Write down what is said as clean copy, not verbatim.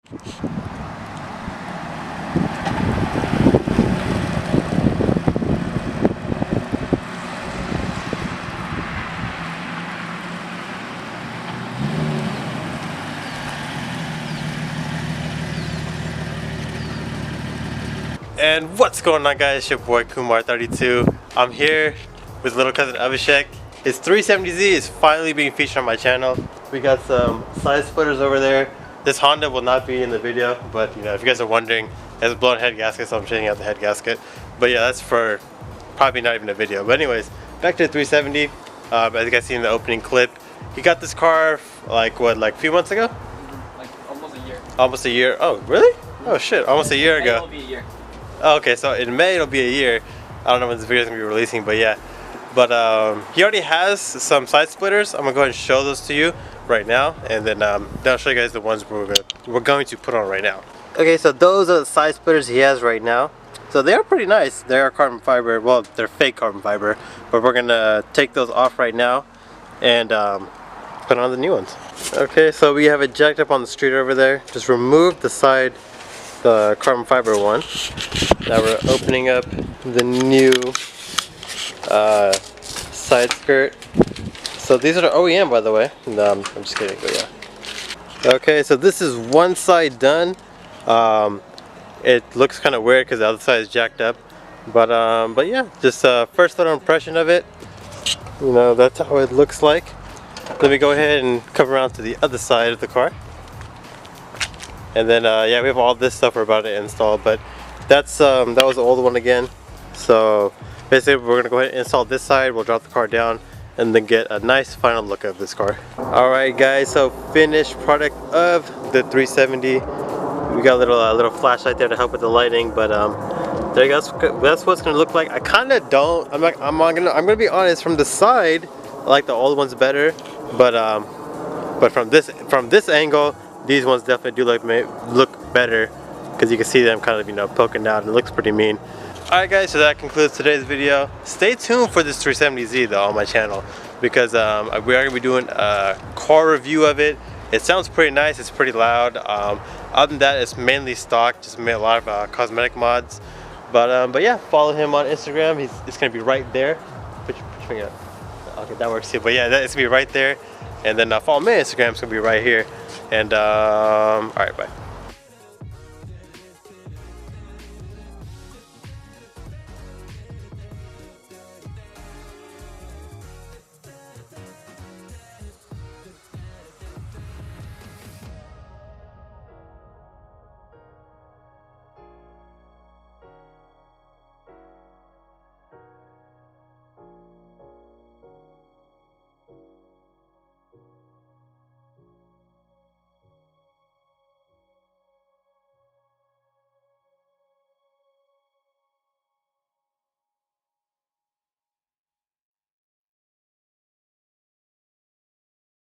And what's going on, guys? It's your boy Kumar32. I'm here with little cousin Abhishek. His 370Z is finally being featured on my channel. We got some side splitters over there. This Honda will not be in the video, but you know, if you guys are wondering, it has a blown head gasket, so I'm changing out the head gasket. But yeah, that's for probably not even a video. But anyways, back to the 370. As you guys see in the opening clip, he got this car like what, like a few months ago? Like almost a year. Almost a year. Oh, really? Oh shit, almost a year ago. It'll be a year. Oh, okay, so in May it'll be a year. I don't know when this video is gonna be releasing, but yeah. But he already has some side splitters. I'm gonna go ahead and show those to you right now, and then I'll show you guys the ones we're going to put on right now. Okay, so those are the side splitters he has right now. So they are pretty nice. They are carbon fiber. Well, they're fake carbon fiber, but we're gonna take those off right now and put on the new ones. Okay, so we have it jacked up on the street over there. Just remove the side, the carbon fiber one. Now we're opening up the new side skirt. So these are the OEM, by the way. No, I'm just kidding, but yeah. Okay, so this is one side done. It looks kind of weird because the other side is jacked up, but yeah, just first little impression of it. You know, that's how it looks like. Let me go ahead and come around to the other side of the car. And then yeah, we have all this stuff we're about to install, but that's that was the old one again. So basically we're gonna go ahead and install this side, we'll drop the car down, and then get a nice final look of this car. Alright guys, so finished product of the 370. We got a little flashlight there to help with the lighting, but there you go. That's what it's gonna look like. I kinda don't, I'm gonna be honest, from the side I like the old ones better, but from this angle, these ones definitely do look better, because you can see them kind of, you know, poking out, and it looks pretty mean. Alright guys, so that concludes today's video. Stay tuned for this 370Z though on my channel, because we are going to be doing a car review of it. It sounds pretty nice, it's pretty loud. Other than that, it's mainly stock, just made a lot of cosmetic mods. But yeah, follow him on Instagram. It's going to be right there. Put your finger up. Okay, that works too. But yeah, it's going to be right there. And then follow me on Instagram, it's going to be right here. And alright, bye.